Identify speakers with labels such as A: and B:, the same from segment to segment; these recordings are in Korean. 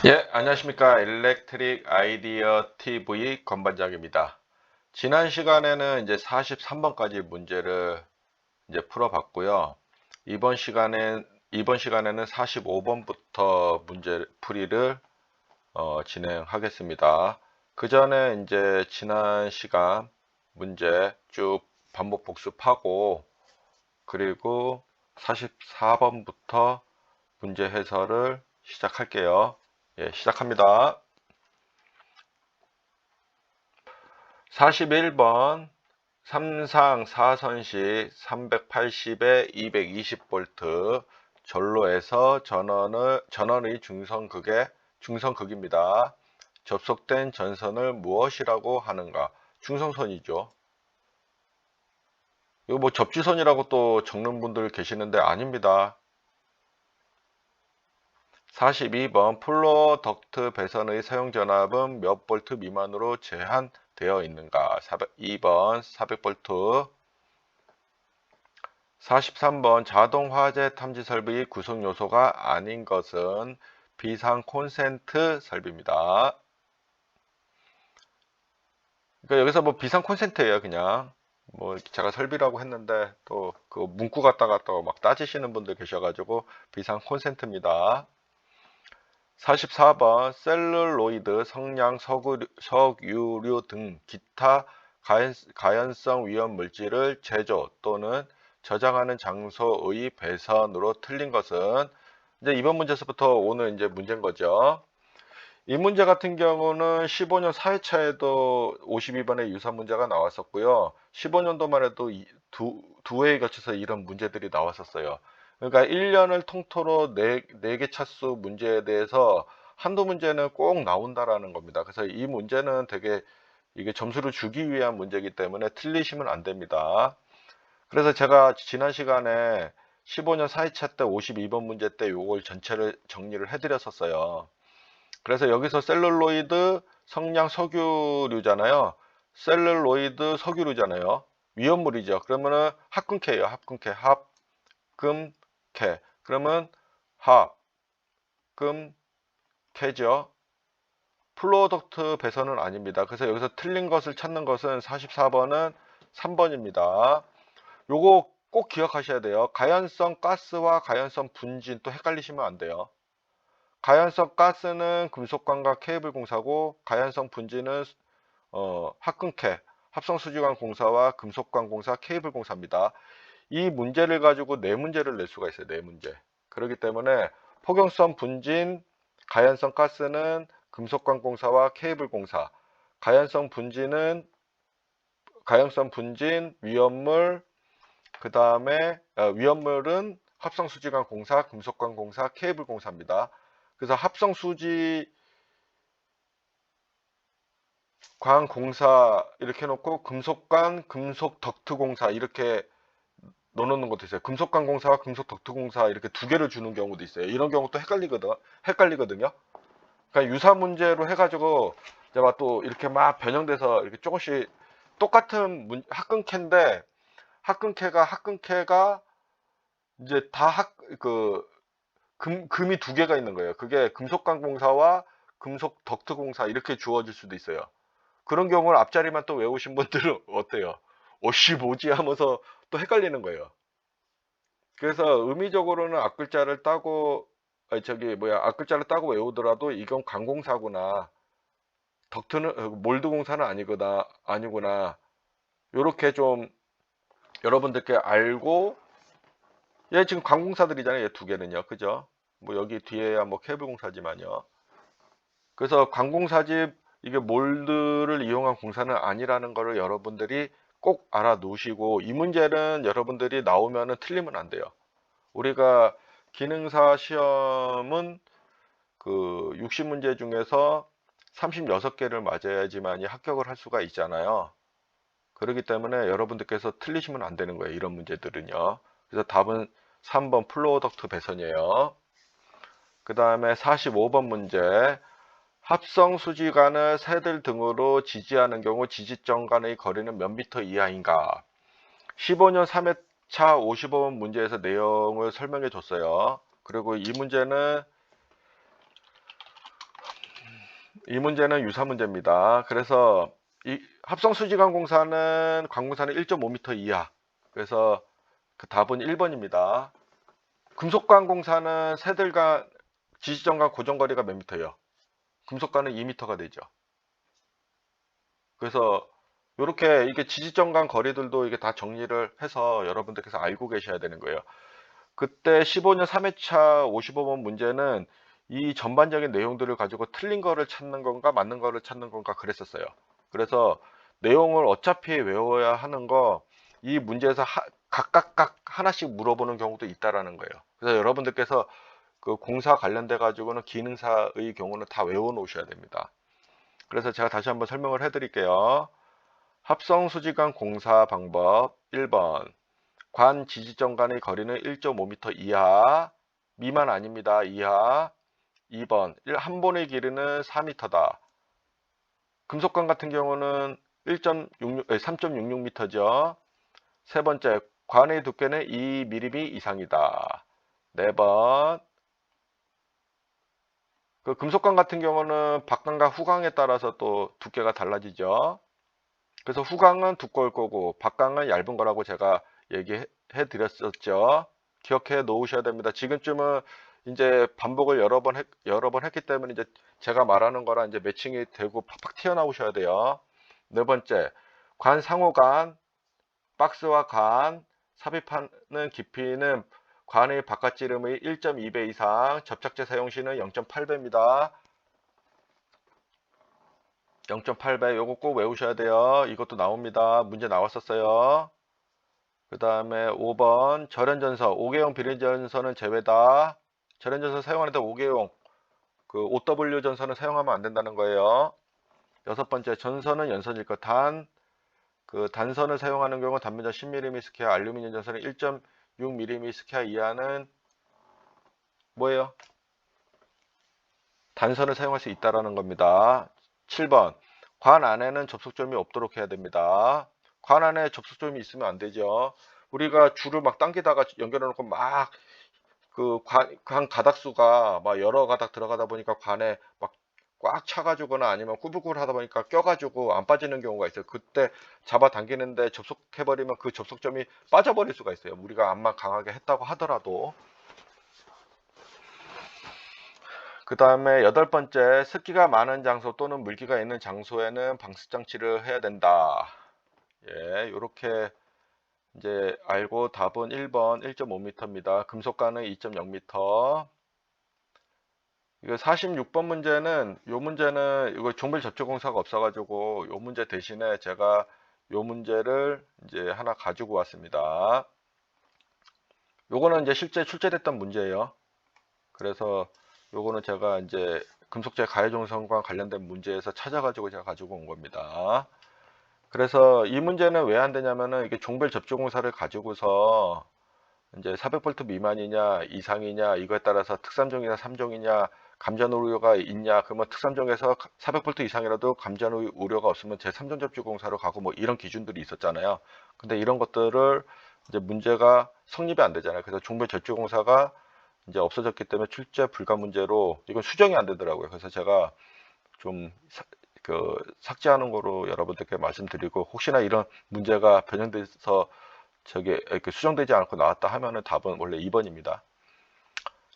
A: 예, 안녕하십니까. 일렉트릭 아이디어 TV 건반장입니다. 지난 시간에는 이제 43번까지 문제를 이제 풀어봤고요. 이번 시간에는 45번부터 문제 풀이를 진행하겠습니다. 그 전에 이제 지난 시간 문제 쭉 반복 복습하고, 그리고 44번부터 문제 해설을 시작할게요. 예, 시작합니다. 41번 삼상 4선시 380에 220V 전로에서 전원의 중성극입니다. 접속된 전선을 무엇이라고 하는가? 중성선이죠. 이거 뭐 접지선이라고 또 적는 분들 계시는데 아닙니다. 42번 플로 덕트 배선의 사용 전압은 몇 볼트 미만으로 제한되어 있는가? 2번 400볼트. 43번 자동 화재 탐지 설비의 구성 요소가 아닌 것은 비상 콘센트 설비입니다. 그러니까 여기서 뭐 비상 콘센트예요, 그냥. 뭐 제가 설비라고 했는데 또 그 문구 갖다가 또 막 따지시는 분들 계셔가지고 비상 콘센트입니다. 44번 셀룰로이드, 성냥, 석유류 등 기타 가연성 위험 물질을 제조 또는 저장하는 장소의 배선으로 틀린 것은, 이제 이번 문제에서부터 오늘 이제 문제인 거죠. 이 문제 같은 경우는 15년 4회차에도 52번의 유사 문제가 나왔었고요. 15년도만 해도 두 회에 걸쳐서 이런 문제들이 나왔었어요. 그러니까 1년을 통틀어 4개 차수 문제에 대해서 한두 문제는 꼭 나온다라는 겁니다. 그래서 이 문제는 되게 이게 점수를 주기 위한 문제이기 때문에 틀리시면 안 됩니다. 그래서 제가 지난 시간에 15년 4회차 때 52번 문제 때 요걸 전체를 정리를 해드렸었어요. 그래서 여기서 셀룰로이드, 성냥, 석유류잖아요. 셀룰로이드, 석유류잖아요. 위험물이죠. 그러면은 합금캐예요. 합금캐. 합금캐. 그러면 합금캐죠. 플로덕트 배선은 아닙니다. 그래서 여기서 틀린 것을 찾는 것은 44번은 3번입니다. 요거 꼭 기억하셔야 돼요. 가연성 가스와 가연성 분진 또 헷갈리시면 안 돼요. 가연성 가스는 금속관과 케이블 공사고, 가연성 분지는 합금캐, 합성수지관 공사와 금속관 공사, 케이블 공사입니다. 이 문제를 가지고 네 문제를 낼 수가 있어요. 네 문제. 그렇기 때문에 폭용성 분진, 가연성 가스는 금속관 공사와 케이블 공사, 가연성 분진은 가연성 분진, 위험물, 그 다음에 위험물은 합성수지관 공사, 금속관 공사, 케이블 공사입니다. 그래서 합성수지관 공사 이렇게 해놓고 금속관, 금속 덕트 공사 이렇게 넣어놓는 것도 있어요. 금속관 공사와 금속 덕트 공사 이렇게 두 개를 주는 경우도 있어요. 이런 경우 또 헷갈리거든요. 그러니까 유사 문제로 해가지고 제가 또 이렇게 막 변형돼서 이렇게 조금씩 똑같은 합금캐인데, 합금캐가 이제 금이 두 개가 있는 거예요. 그게 금속관 공사와 금속 덕트 공사 이렇게 주어질 수도 있어요. 그런 경우는 앞자리만 또 외우신 분들은 어때요? 어씨 뭐지 하면서 또 헷갈리는 거예요. 그래서 의미적으로는 앞글자를 따고 앞글자를 따고 외우더라도 이건 관공사구나, 덕트는 몰드 공사는 아니구나, 요렇게 좀 여러분들께 알고. 얘 지금 관공사들이잖아요. 얘 두 개는요. 그죠? 뭐 여기 뒤에야 뭐 케이블 공사지만요. 그래서 관공사집, 이게 몰드를 이용한 공사는 아니라는 거를 여러분들이 꼭 알아 놓으시고, 이 문제는 여러분들이 나오면은 틀리면 안 돼요. 우리가 기능사 시험은 그 60문제 중에서 36개를 맞아야지만이 합격을 할 수가 있잖아요. 그렇기 때문에 여러분들께서 틀리시면 안 되는 거예요. 이런 문제들은요. 그래서 답은 3번 플로어덕트 배선이에요. 그 다음에 45번 문제. 합성 수지관을 새들 등으로 지지하는 경우 지지점 간의 거리는 몇 미터 이하인가? 15년 3회차 55번 문제에서 내용을 설명해 줬어요. 그리고 이 문제는 이 문제는 유사 문제입니다. 그래서 이 합성수지관공사는 관공사는 1.5m 이하. 그래서 그 답은 1번입니다. 금속관공사는 새들과 지지점과 고정거리가 몇 미터예요? 금속관은 2m가 되죠. 그래서 이렇게 이게 지지점 간 거리들도 이게 다 정리를 해서 여러분들께서 알고 계셔야 되는 거예요. 그때 15년 3회차 55번 문제는 이 전반적인 내용들을 가지고 틀린 거를 찾는 건가 맞는 거를 찾는 건가 그랬었어요. 그래서 내용을 어차피 외워야 하는 거 이 문제에서 각각 하나씩 물어보는 경우도 있다라는 거예요. 그래서 여러분들께서 그 공사 관련돼 가지고는 기능사의 경우는 다 외워 놓으셔야 됩니다. 그래서 제가 다시 한번 설명을 해 드릴게요. 합성수지관 공사 방법 1번 관 지지점 간의 거리는 1.5m 이하 미만 아닙니다. 이하. 2번 한 본의 길이는 4m다. 금속관 같은 경우는 3.66m죠. 세 번째 관의 두께는 2mm 이상이다. 4번 그 금속관 같은 경우는 박강과 후강에 따라서 또 두께가 달라지죠. 그래서 후강은 두꺼울 거고 박강은 얇은 거라고 제가 얘기해 드렸었죠. 기억해 놓으셔야 됩니다. 지금쯤은 이제 반복을 여러 번 했기 때문에 이제 제가 말하는 거랑 이제 매칭이 되고 팍팍 튀어나오셔야 돼요. 네 번째, 관 상호간, 박스와 관, 삽입하는 깊이는 관의 바깥지름의 1.2배 이상, 접착제 사용 시는 0.8배입니다. 0.8배 요거 꼭 외우셔야 돼요. 이것도 나옵니다. 문제 나왔었어요. 그 다음에 5번 절연전서 5개용 비닐전서는 제외다. 절연전서 사용하는데 5개용 그 OW 전선은 사용하면 안 된다는 거예요. 여섯 번째 전선은 연선일 것. 그 단선을 사용하는 경우 단면적 10mm 스퀘어, 알루미늄 전선은 1.6mm 스퀘어 이하는 뭐예요? 단선을 사용할 수 있다라는 겁니다. 7번 관 안에는 접속점이 없도록 해야 됩니다. 관 안에 접속점이 있으면 안 되죠. 우리가 줄을 막 당기다가 연결해 놓고 막 그 관 가닥수가 막 여러 가닥 들어가다 보니까 관에 막 꽉 차가지고나 아니면 꾸불꾸불 하다 보니까 껴가지고 안 빠지는 경우가 있어요. 그때 잡아당기는데 접속해버리면 그 접속점이 빠져버릴 수가 있어요. 우리가 암만 강하게 했다고 하더라도. 그 다음에 여덟 번째, 습기가 많은 장소 또는 물기가 있는 장소에는 방습장치를 해야 된다. 예, 요렇게 이제 알고 답은 1번 1.5m입니다. 금속관은 2.0m. 이거 46번 문제는 요 문제는 이거 종별 접촉공사가 없어가지고 요 문제 대신에 제가 요 문제를 이제 하나 가지고 왔습니다. 요거는 이제 실제 출제됐던 문제예요. 그래서 요거는 제가 이제 금속재 가해종선과 관련된 문제에서 찾아가지고 제가 가지고 온 겁니다. 그래서 이 문제는 왜 안 되냐면은 이게 종별 접촉공사를 가지고서 이제 400V 미만이냐 이상이냐 이거에 따라서 특삼종이나 3종이냐 감전 우려가 있냐 그러면 특삼종에서 400V 이상이라도 감전 우려가 없으면 제3종 접촉공사로 가고 뭐 이런 기준들이 있었잖아요. 근데 이런 것들을 이제 문제가 성립이 안 되잖아요. 그래서 종별 접촉공사가 이제 없어졌기 때문에 출제 불가 문제로 이건 수정이 안 되더라고요. 그래서 제가 좀 삭제하는 거로 여러분들께 말씀드리고 혹시나 이런 문제가 변형돼서 저게 이렇게 수정되지 않고 나왔다 하면은 답은 원래 2번입니다.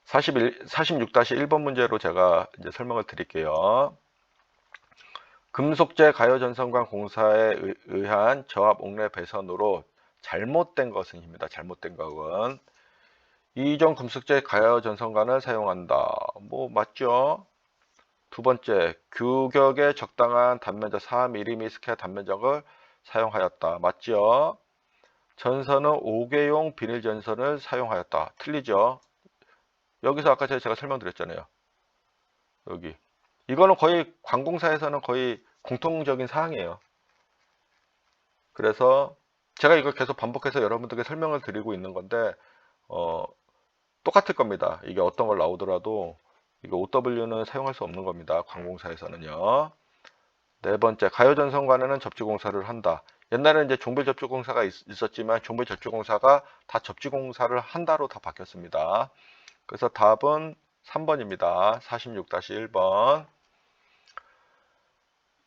A: 46-1번 문제로 제가 이제 설명을 드릴게요. 금속재 가요전선관 공사에 의한 저압 옥내 배선으로 잘못된 것은입니다. 잘못된 것은 이종 금속재 가요전선관을 사용한다. 뭐 맞죠? 두 번째, 규격에 적당한 단면적 4mm 스퀘어 단면적을 사용하였다. 맞죠? 전선은 5개용 비닐 전선을 사용하였다. 틀리죠? 여기서 아까 제가 설명드렸잖아요. 여기. 이거는 거의 관공사에서는 거의 공통적인 사항이에요. 그래서 제가 이걸 계속 반복해서 여러분들께 설명을 드리고 있는 건데 똑같을 겁니다. 이게 어떤 걸 나오더라도 이거 OW는 사용할 수 없는 겁니다. 관공사에서는요. 네 번째, 가요전선관에는 접지공사를 한다. 옛날에는 이제 종별접지공사가 있었지만 종별접지공사가 다 접지공사를 한다로 다 바뀌었습니다. 그래서 답은 3번입니다. 46-1번.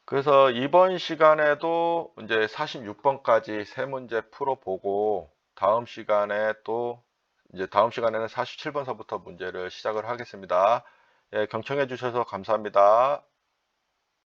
A: 그래서 이번 시간에도 이제 46번까지 세 문제 풀어보고 다음 시간에 또 이제 다음 시간에는 47번서부터 문제를 시작을 하겠습니다. 예, 경청해 주셔서 감사합니다.